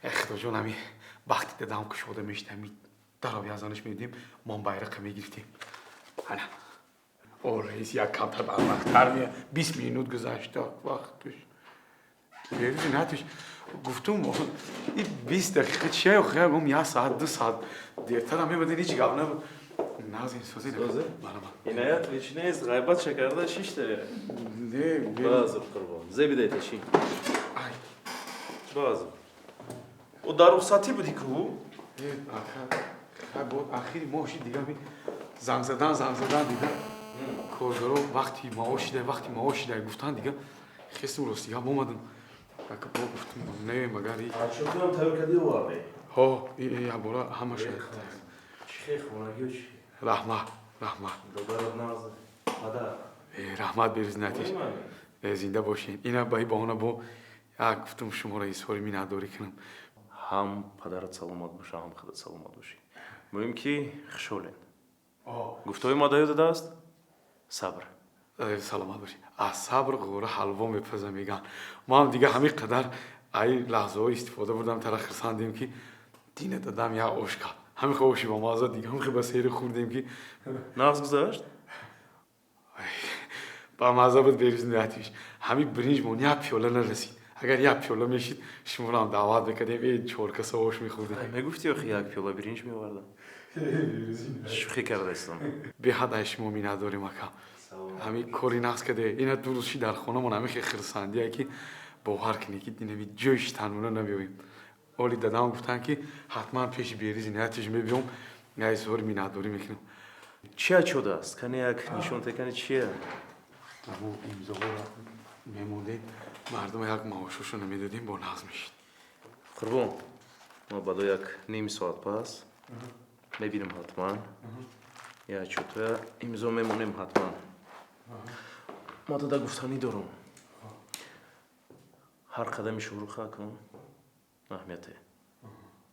خدا جونمی وقتی دادم که شده میشتم درابی ازانش میدیم ما bayrak میگرفتیم حالا او رئیس یک کمتر وقتتر میه 20 minut گذشته وقتش بیرون نتوش گفتم این 20 دقیقه چیه خیلی گم یک ساعت 2 ساعت دیرتر هم میبودین هیچ گپ نبود نازین سوزی سوزی؟ اینایت هیچ نیست غیبت شکرده 6 دقیقه نه بازم قربان زبیده تشین بازم او در رخصتی بودی که او؟ آخری ماهشی دیگه می زنگ زدن دیگه کارگرا وقتی معاش ده گفتن دیگه خیلی راستی هم اومدن که با گفتم نه مگر چطور هم توکدی واقعی ها این بالا همه شد چی خونگی چی رحمت دوباره نازه مادر رحمت بریز نتیش زنده باشین اینا با این بهانه با یک گفتم شما را ایسوری می نداری کنم هم پدرت سلامت باشه هم خودت سلامت باشی مهم کی خشولین گفتوی مادر یاد است صبر سلامت باشی از صبر غوره حلوا میپزه میگن ما هم دیگه همین قدر ای لحظه های استفاده بردم تر خرساندیم که دینه دادم یا اوشکا همین خوشی با مازه دیگه هم با سیر خوردیم که ناز گذاشت با مازه بود بریز نیاتیش همین برنج مون یک پیوله نرسید اگر یک پیوله میشید شما را هم دعوت بکردیم این چورکه سوش میخوردیم میگفتی آخه یک پیوله برنج میوردم شوخی کرده استم به حد شما می نداریم اکا همین کاری نقص کده اینا دو روزی در خونه من همین خرسندی که باور کنی که دینه جوش تنونه نمیویم اولی دادم گفتن که حتما پیش بیریزی نیاتش میبیم نه زور می نداری میکنم چیه شده است کنی یک نشون تکنی چیه اما امضا را میمونده مردم یک معاششو نمیدادیم با ناز میشید قربان ما بعد یک نیم ساعت پس میبینیم حتما یا چطور امضا میمونیم حتما ما تا گفتنی دارم هر قدمی شروع کن اهمیته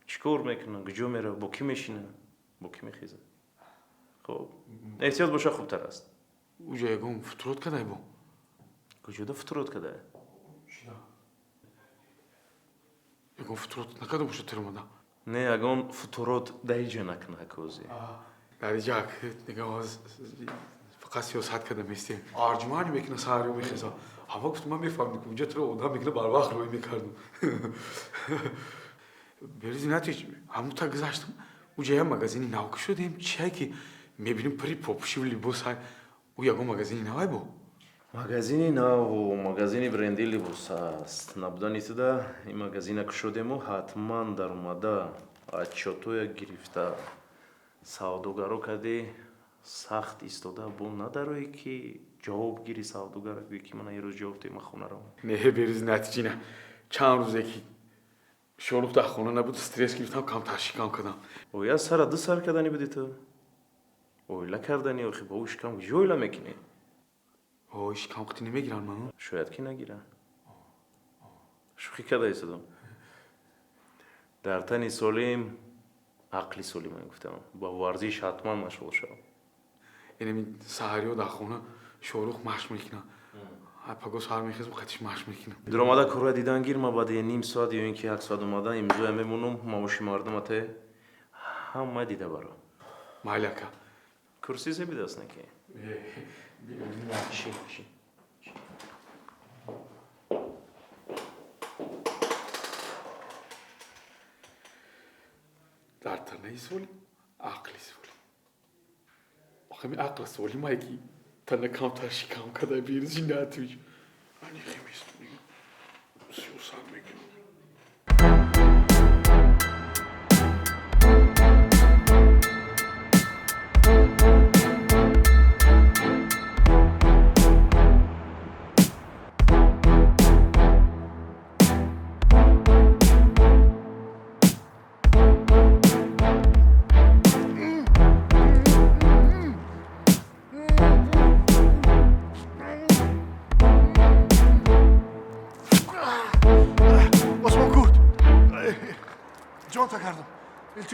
چیکار میکنه کجا میره با کی میشینه با کی میخیزه خب احتیاط باشه خوبتر است اوجا یکم فتروت کده با کجا فتروت کده یکم فتروت نکده باشه ترمده نه اگه فتروت دیجه نکنه کوزی در جاک دیگه از فقط سیاست کده میستیم آرجمانی میکنه ساریو میخیزه هوا گفت من میفهمم که اونجا تو آدم میکنه بر وقت روی میکردم بریزی نتیج همون تا گذاشتم اوجا یه مگزینی ناوک شدیم چه که میبینیم پری پاپوشی و لیبوس های او یکم مگزینی نوای بو магазини наву магазини бренди либос аст набудани туда ин магазинак шудему ҳатман дар омада отчётуя гирифта савдогаро кади сахт истода бо надарои ки ҷавобгири савдогара гӯи ки мана ирӯз ҷавоб тема хонаро не бериз натиҷина чанд рӯзе ки шорух дар хона набуд стресс гирифтам камтар шикам кардам оя сара ду сар кардани буди ту ойла кардани охи бо ӯ шикам куҷо ойла мекунӣ шикам қити намегиранд ману шояд ки нагиранд шӯхӣ карда истодам дар тани солим ақли солим гуфтам ба варзиш ҳатман машғул шав инами саҳариҳо дар хона шорух машқ мекунад паго саҳар мехезам қатиш машқ мекунам дуромада кора дидан гирма баъди ним соат ё ин ки як соат омада имзоя мемонам маоши мардумате ҳама дида баро майли ака курсӣ зебидаст наки дар танаи солим ақли солим охами ақл солимае ки тана камтар шикам када бирзи натуҷ ани химист сиёсат мекунам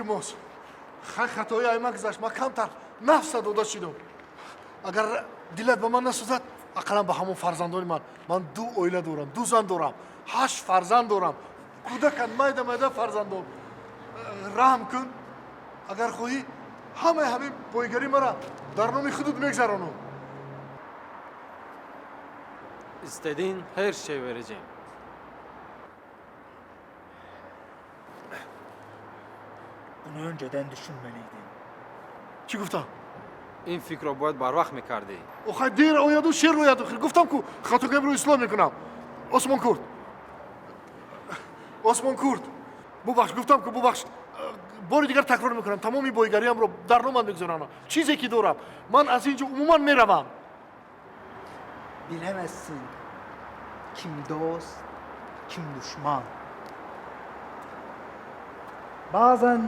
التماس خطای ای مگذشت ما کمتر نفس داده شدم اگر دلت به من نسوزد ақалан ба ҳамон фарзандони ман 2 оила дорам, 2 зан дорам, 8 фарзанд дорам. кӯдакан майда фарзандон. раҳм кун. агар хоҳӣ ҳамаи ҳамин бойгарӣ мара дар номи худут мегзаронам. İstediğin her şey vereceğim. Bunu önceden düşünmeliydin. чӣ гуфтам? این فکر رو باید بر وقت میکردی. охай дер ояду шер ояду. гуфтам ку хатогаимро ислом мекунам. осмон курд бубахш. гуфтам ку бубахш. бори дигар такрор мекунам. тамоми бойгариамро дар номан мегузаронам. чизе ки дорам ман аз ин ҷо умуман меравам. Bilemezsin kim dost, kim düşman. Bazen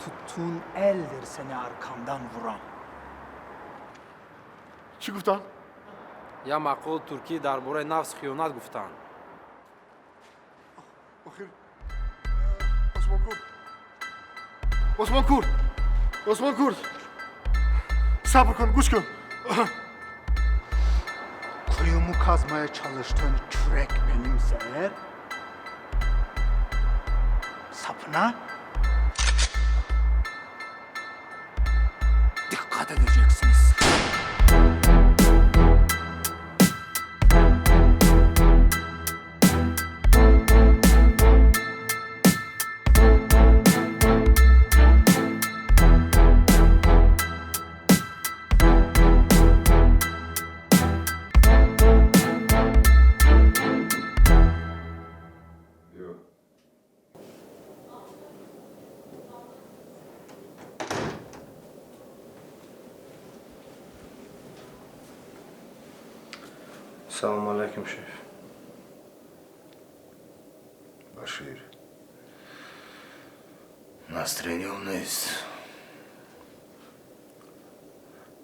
tuttuğun eldir seni arkandan vuran. чӣ гуфтам? یا مقول ترکی درباره نفس خیانت گفتن. охир осмон курд сабр кун, гӯш кун. Kuyumu kazmaya çalıştığın kürek benimse eğer, sapına dikkat edeceksiniz. Assalomu alaykum shef. Bashir. Настроение есть.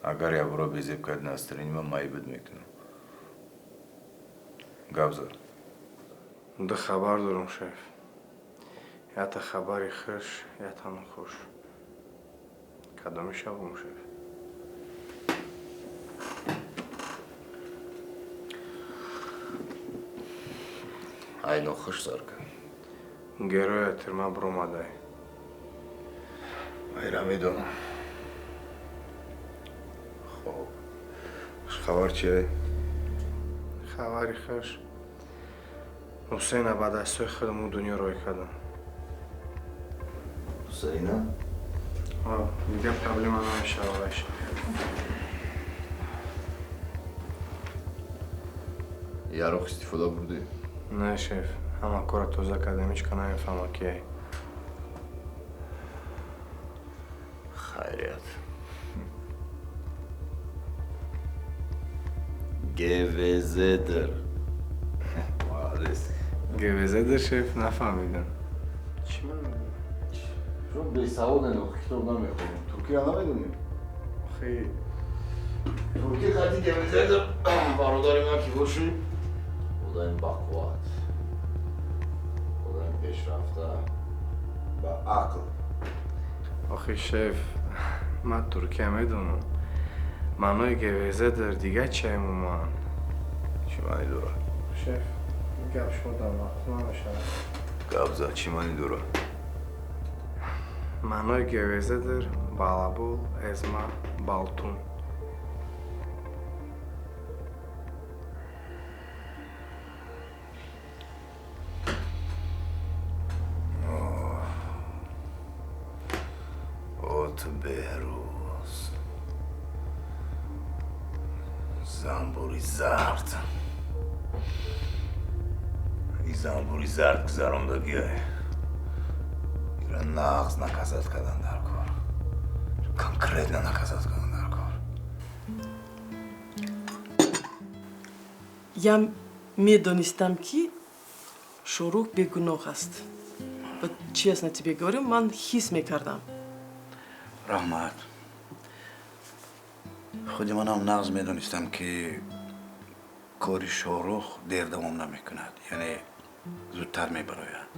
Agar я буду безипкать настроение, май бедмекну. Гавза. Да хабар дорам шеф. Я та хабари хуш, я та нахуш. Кадоми шавам шеф. Айно хуш сарка. Героя тюрьма бромадай. Айрамидон. Хоб. Хабар чие? Хабари хуш. Ҳусейна ба дастои худамон дунё рой кардам. Хусейна? Дигар проблема намешавад шеф. Ярох истифода бурдӣ? Не шеф. Ҳама кора тоза кардам, ҳеҷ ка намефаҳмам ки ай. Хайрият. Гевезедер. Молодец. Гевезедер шеф, нафаҳмидам. Чӣ ман? Шо бесаводани китоб намехонем. Туркия намедонем? Охи турки хати гевезедер бародари ман ки боши одаи бақувват. Одаи пешрафта ба ақл. охи шеф, ман туркия медонам. маънои гевезедер дигар чи умуман? Чӣ маъни дорад? шеф, гап шумо дар вақт намешавад. Гавза чӣ маъни дорад? маънои гевезедер балабул, эзма, балтун. От беҳрӯз. Занбури зард. И занбури зард гузарондагиай. Ира нағз наказат кардан дар кор. Конкретно наказат кардан дар кор. Я медонистам ки Шорух бегуноҳ аст. Ва честно тебе говорю, ман ҳис мекардам. Раҳмат. худи манам нағз медонистам ки кори Шорух дер давом намекунад, яъне зудтар мебарояд.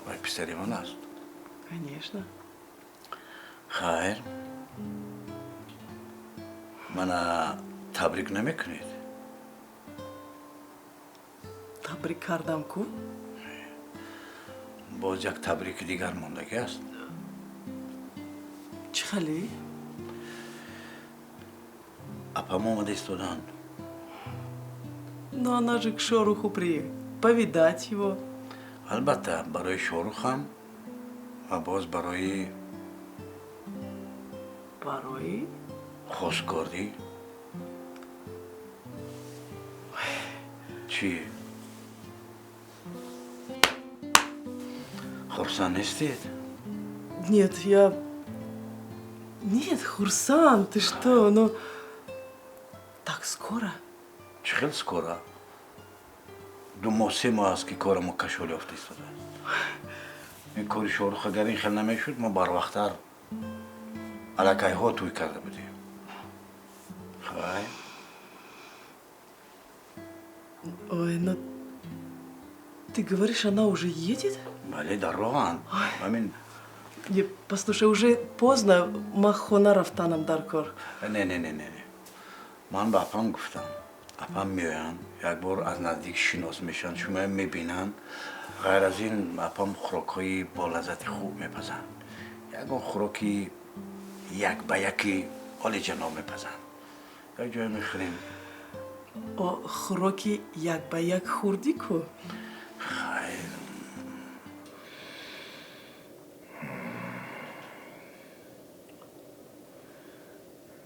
вай писари ман аст. Конечно. хайр, мана تبریک نمیکنید تبریک کردم کو؟ باز یک تبریک دیگر ماندگی است چی خالی؟ اپام اومده ایستادن Ну, она же к Шороху приехала. Повидать его. البته برای شاروخ هم و باز برای Порой. خوشگاردی چی؟ خرسان نیستید؟ Нет, я... Нет, Хурсан, ты что? Ну... Так скоро? چه خیلی سکوره؟ 2 ماه 3 ماه است که کار ما کشول یافته ایستاده است این کاری شاروخ اگر این خیلی نمیشد ما بر وقتتر علکای ها توی کرده بودیم خواهی؟ Ой, ну... Ты говоришь, она уже едет? بله در راهن همین Не, послушай, уже поздно. Махона рафтанам даркор. نه من به اپام گفتم اپام میاین یک بار از نزدیک شناس میشن شما میبینن غیر از این اپام خوراکای با لذت خوب میپزن یک خوراکی یک به یکی حال جناب میپزن یک جای میخوریم О, хроки як ба як хурди ку? خیر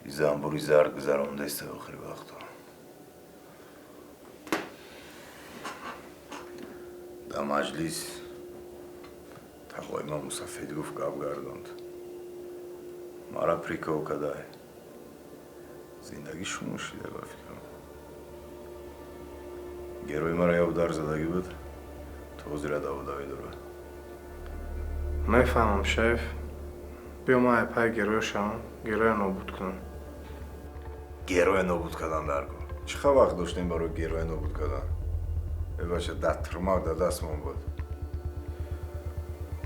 زنبوری زرد گذرانده است آخری وقتا در مجلس تقوی ما مسافید گفت گاب گرداند مرا پریکا و کدای زندگی شما شیده با فکرم گروی مرا یه در زدگی بود توضیح را داوداوی داره میفهمم شیف بیا ما پای گروه نابود کنم گروه نابود کردن در کن چه وقت داشتیم برای گروه نابود کردن بباشه در ترماک در دستمون بود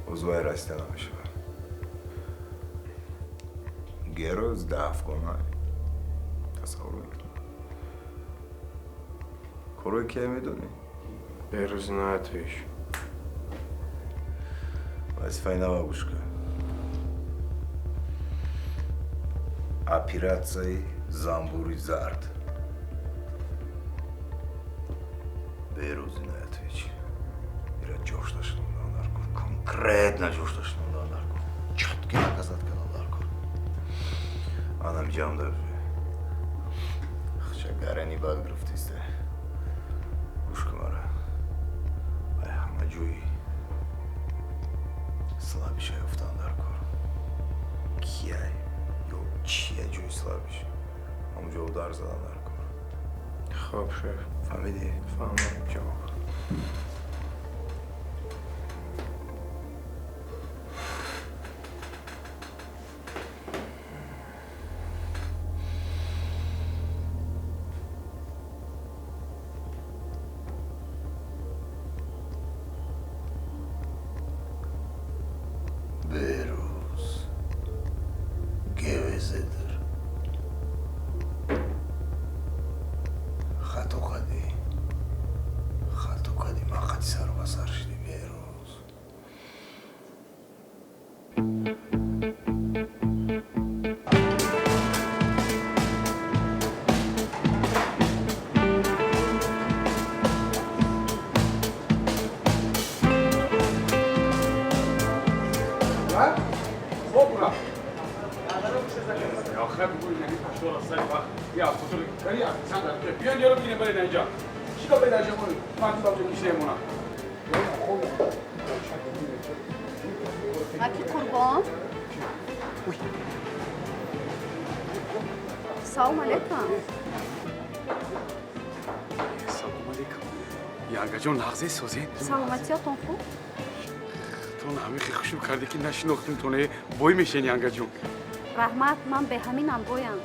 اوضوع راسته نمیشه گروه از دفع کنن تصور میکنم کروی که میدونی؟ بیروز نایتویش وظیفه نباگوش کن операцией «Замбури Зард». Берузи не отвечи. Ира джошташно нарко. Конкретно джошташно нарко. Четки наказат кана нарко. Анам джам доржи. Хча гарани бад грифтисте. Гуш кун ара. Ай ҳамаҷӯи слабиша ёфтан дар кор. Кияй? چیه جوی سلابیش همونجا او در زدن در کار خب شیف فهمیدی؟ فهمم جواب بروز گوزدر خطو قدی ما قدی سر و بسر شدی بروز آخر بگوی یعنی پشتور از سر وقت یه افسوتو کاری افسان داره که بیان یارو بگیریم برید اینجا چی که برید اینجا کنید من تو باید میشه ایمونا اکی قربان سلام علیکم سلام علیکم یانگا جون لحظه سوزین سلامتیاتون خوب تو همه خیلی خوشو کردی که نشناختیم تو نه بوی میشین یانگا جون رحمت من به همینم بایم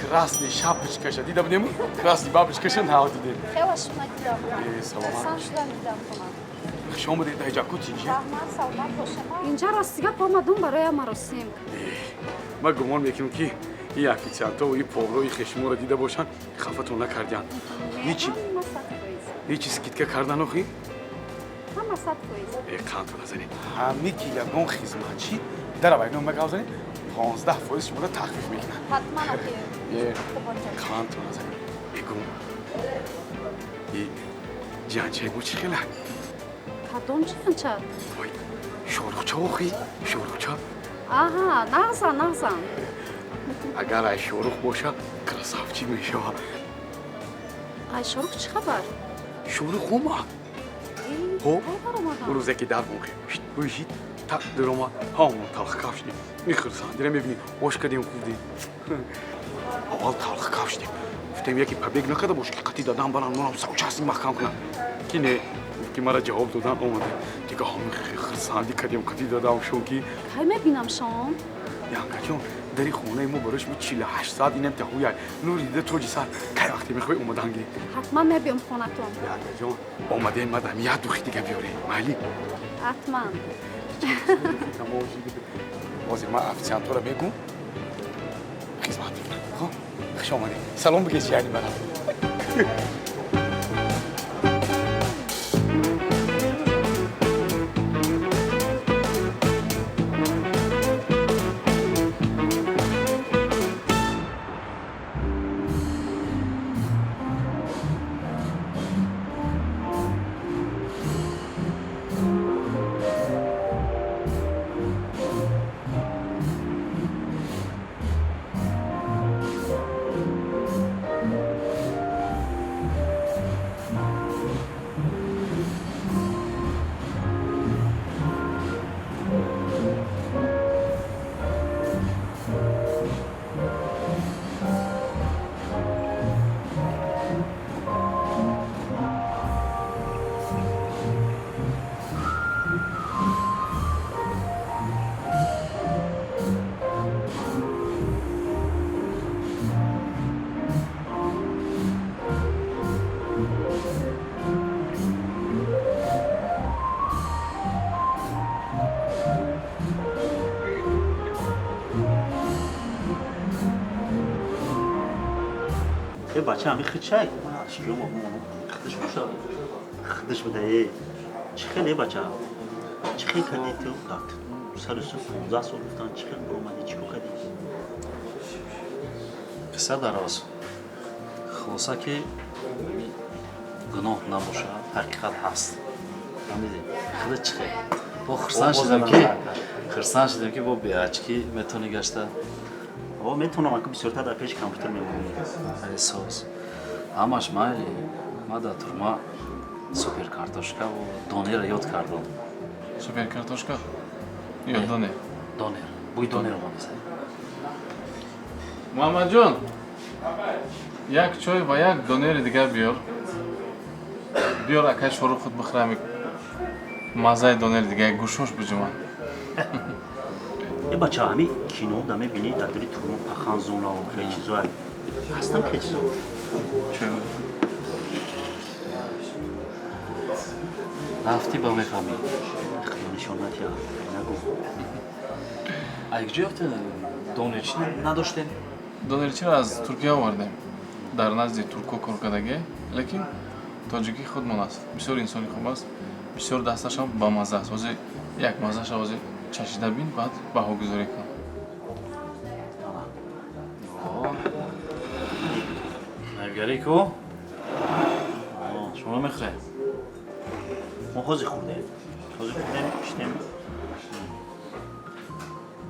красный шапочкаша دیدم نمو красный бабочкаша نه دیدم خیلیش مدیدم سلام سلام شدم دیدم کنم شما دیدید اینجا کوچی رحمت سلامت باشه اینجا راستیگه آمدم برای مراسم ما گمان میکنم که این افیسیانتا و این پاولوی خشمو رو دیده باشن خفتون نکردین هیچی Hamma sat foiz. هیچی سکیت که کردن آخی Hamma sat foiz. ای قانتون نزنی همه کیلگون خدمتچی در باید نمک آوزنی 15% شما رو تخفیف میکنن Hatman axı. یه Xo'p olacaq. قانتون نزنی بگم این جانچه بو چی خیلی Kadon çıxınca. وای شورخچه آخی شورخچه Aha, nağzan. اگر ای شورخ باشه کراسافچی میشه Ay şoruq çıxa var. شورخ اومد خب Ay var اون روزه که در موقع بوشید تا درما همون تلخ کافشیم میخرسان دیره میبینی hoş کردیم خوردیم اول تلخ کافشیم گفتم یکی پبیگ نکرده باش که قطی دادم برام منم سوچاسی محکم کنم کی نه کی مرا جواب دادن اومده دیگه همون خرساندی کردیم قطی دادم شون کی Hay məbinəm şam. یانگا جون داری خونه ما براش می 48 ساعت اینم تهویه نور دیده تو جی ساعت کی وقتی میخوای اومدن گیری Hatman məbiyəm xonatım. یانگا جون اومده مدام یاد دوخی دیگه بیاره مالی Hatman. بازی ما افسیانتو رو بگو خدمت میکنم خب خوش آمدی سلام بگیش یعنی برام ای بچه همین خیچه شیو ما خدش بوشا خدش بده چه خیلی بچه چه خیلی کردی تو داد سر سو 15 سال گفتن چه خیلی اومدی چیکو کردی پسر دراز خلاصه که گناه نباشه حقیقت هست فهمیدی خدا چه خیلی با خرسان شدیم که با بیاچکی میتونی گشته آقا میتونم اگه بسیارتر در پیش کامپیوتر میمونم اساس همش مایلی ما در تورما سوپر کارتوشکا و دونر یاد کردم سوپر کارتوشکا یا دونر دونر بوی دونر رو بزنی محمد جون یک چای و یک دونر دیگر بیار اکای شروع خود بخرم مزه دونر دیگر گوشوش بجوان ای بچه همین کینو دمه بینی در دوری تورما پخان زونا و خیلی چیزا هستم خیلی چیزا چرا؟ رفتی با میفهمی خیلی نشانت یا نگو یک جای دونرچی نداشتیم؟ دونرچی را از ترکیه آوردیم در نزد ترکو کارکردگی لیکن تاجیکی خودمان است بسیار انسانی خوب است بسیار دستش هم با مزه است واسه یک مزهش واسه چشیده بین بعد بها گذاری کن نگری کو شما میخواه ما خوزی خوردیم پیشتیم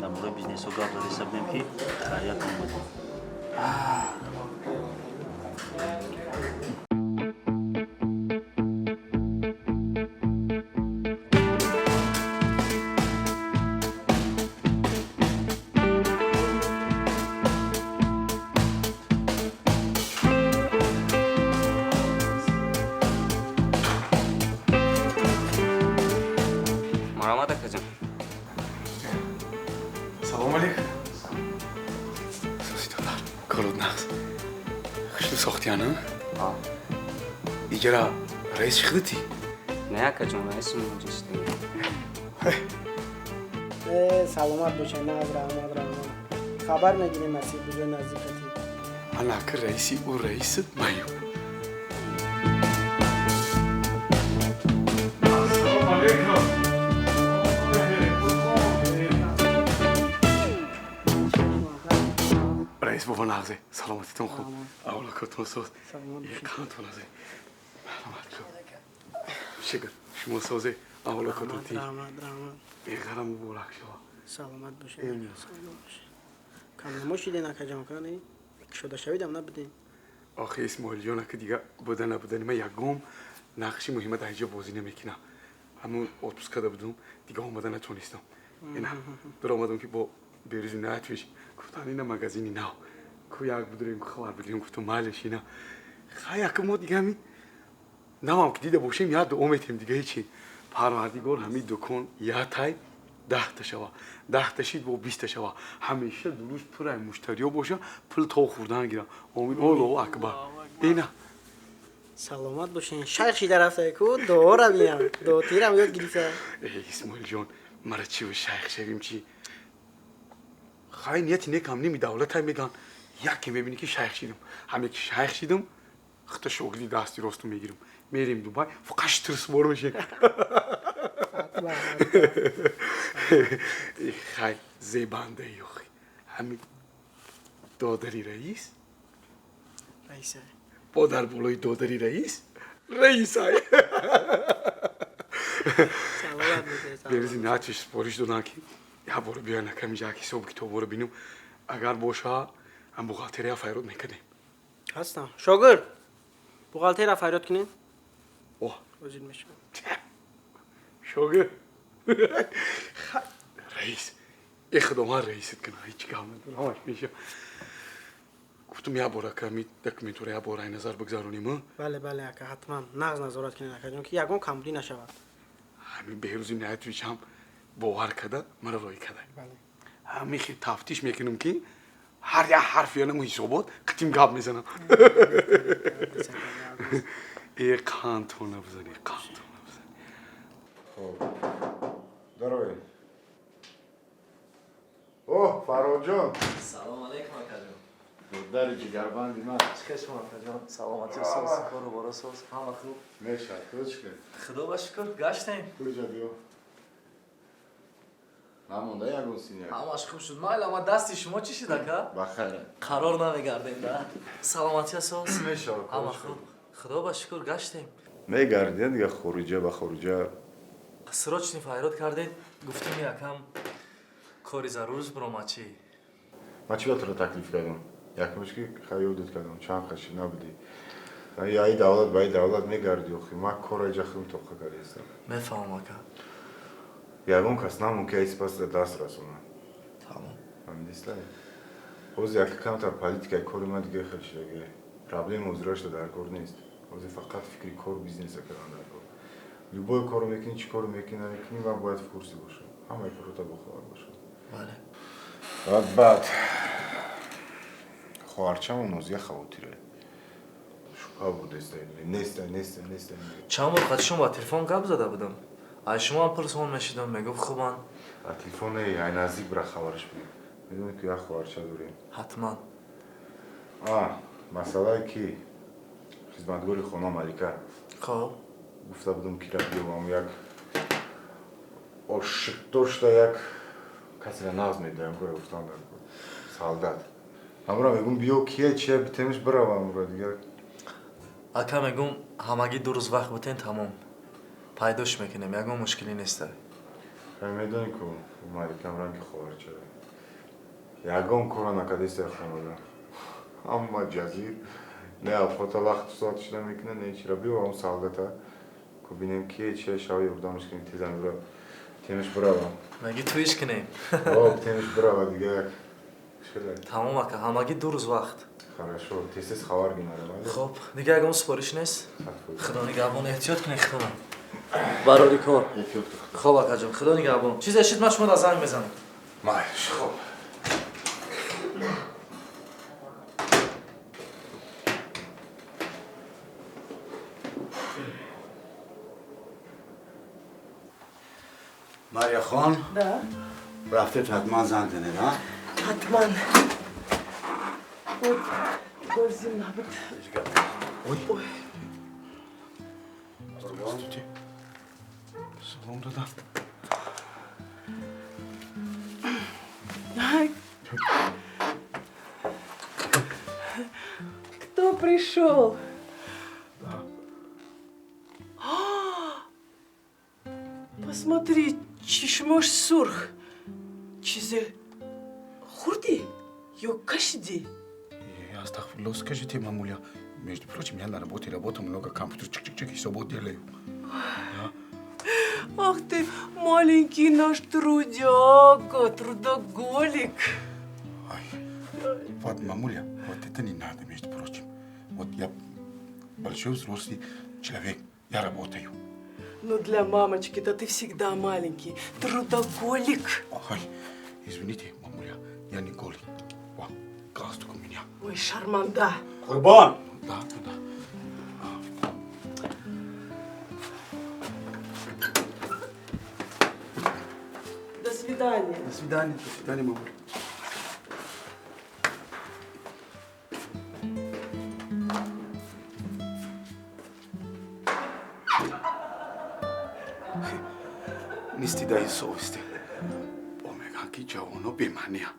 در مورد بیزنس و گاب داری سبدیم که خریت اومدیم سلام علیکم سوسی دادار کارود نقص خشلو ساختیانه؟ ایجرا رئیس شخدتی؟ نه کجان اسم موجسته سلامت باشه نه از رحمت خبر میگیریم مسیر بوده نزدیکتی انا که رئیسی او رئیس مایم السلام علیکم رئیس بابا نغزه سلامتیتون خوب اولکاتون سوز یکانتون ازه سلامت کن شکر شما سوزه اولکاتون تی یکارم بولک شما سلامت باشه سلامت باشه کام نموشیدین اکا جان کنی شده شویدم نبودین آخه اسماعیل جان که دیگه بودن نبودن من یکم نقشی مهمه در اینجا بازی نمیکنم همون اتوبوس کده بودم دیگه اومدن نتونستم اینا در اومدم که با بریز نتویش گفتن اینا مگزینی نه کو یک بودیم خبر بگیریم گفتم مالش اینا خیلی که ما دیگه همین نمام که دیده باشیم یاد اومدیم دیگه هیچی پروردگار همین دکان یا تای 10 تا شوا 10 تا شید با 20 تا شوا همیشه دروش پر از مشتریا باشه پول تو خوردن گیرم امید الله اکبر اینا سلامت باشین شیخی در رفته کو دو بیم دو تیرم یاد گرفته اسماعیل جان مرا چی و شیخ شویم چی خیلی نیتی نکم نمی دولت های میگن یکی میبینی که شیخ شیدم همه که شیخ شیدم خطا شغلی دستی راستو میگیرم میریم دوبای فقط ترس بار میشه خیلی زیبنده یوخی همین دادری رئیس رئیسه با در بالای دادری رئیس رئیس های بریزی نچش سپارش دادن که یا برو بیا نکم اینجا که صبح که تو برو بینم اگر باشه هم بغالتری فیرود میکنیم هستم شاگر بغالتری فیرود کنین اوه وزیر میشم شاگر رئیس اخدام رئیست کنه هیچ کار ندارم همش میشه گفتم یا بارا کمی دکمنتوری یا بارا نظر بگذارونیم بله بله اکا حتما نغز نظارت کنین اکا جون که یکون کمبودی نشود همین بهروزی نهایتویش هم باور کده مرا روی کده همین خیلی تفتیش میکنم که هر یه حرفی نمو حسابات قطیم گاب میزنم ای کانتونه بزنی کانتونه بزنی خب دروی اوه فراد جان سلام علیکم اکا جان داری جگربندی من چکش اکا جان سلامتی و ساز کارو بارا ساز همه خوب میشد کچ که خدا با شکر گشتیم کجا بیو نمونده یکون سینیک همش خوب شد مایل اما دستی شما چی شد اکا؟ بخیره قرار نمیگردیم ده سلامتی و ساز میشد همه خوب خدا با شکر گشتیم میگردیم دیگه خروجه به خروجه سراج نی فایرات کردید گفتیم یکم کاری ضرورش برام چی من چی تو رو تکلیف کردم یکمش که خیلی دود کردم چند خشی نبودی یا ای دولت با ای دولت میگردی و خیلی من کارای جخیم توقع کردی هستم میفهم اکا یکم کس نمون که ایس پس دست رسونم تمام همین دیسته اوز یکی کمتر پالیتیکای کاری من دیگه خیلی شده پرابلم وزراش در کار نیست اوزی فقط فکری کار بیزنس کردن در کار любой کارو میکنی چی کارو میکنی نمیکنی و باید فرسی باشه همه کارو تا بخواه باشه بله بعد خواهرچم اون اوزیه خواتیره شکا بود نیسته چند بار قد شما با تلفن گپ زده بودم از شما هم پرسان میشیدم میگفت خوبان با تلفن ای نزدیک برای خبرش بگیم میدونی که یک خواهرچه داریم حتما مسئله کی خدمتگاری خانم ملیکه خب گفته بودم که را بیوام یک عاشق داشته یک کسی را ناز میدهم که گفتم در سالداد امرا میگم بیو کیه چیه بیتیمش برام امرا دیگه اکا میگم همگی دو روز وقت بتین تمام پیداش میکنیم یکم مشکلی نیست میدونی که ملیکم رنگ خواهر چرا یکم کرونا کدیسته خانواده اما جزیر نه افخوتا وقت ساعتش نمیکنه نه چرا بیو هم سالداده که بینیم کیه چیه شاوی اردامش کنیم تیزم برا تیمش برام مگی تویش کنیم تیمش برام دیگه تمام اکا همگی دو روز وقت хорошо تیسیس خبر گیماره خب دیگه اگه سپارش نیست خدا نگهبان احتیاط کنی خدا برای کار خب اکا جان خدا نگهبان چیز اشید من شما در زنگ بزنم مایش خب ماریا خان Да. رفته حتما زن زنه نه؟ Атман. Вот, gözüm nabıt. Ой. Здравствуйте. Салон да. Ай. Кто пришел? Посмотри, чешмош сурх. Чизе хурди? Ё кашди? Астагфирулlah, скажите, мамуля, между прочим, я на работе работаю много, компьютер чик-чик-чик, и все делаю. Ах ты, маленький наш трудяга, трудоголик. Вот, мамуля, вот это не надо, между прочим. Вот я большой взрослый человек, я работаю. Ну для мамочки-то ты всегда маленький, трудоголик. Ой, извините, мамуля, я не голый. Вот, галстук у меня. Ой, шарманда. Курбан! Да. До свидания. До свидания, мамуля. Ни стида и совести. Помеган ки джавоно бемания.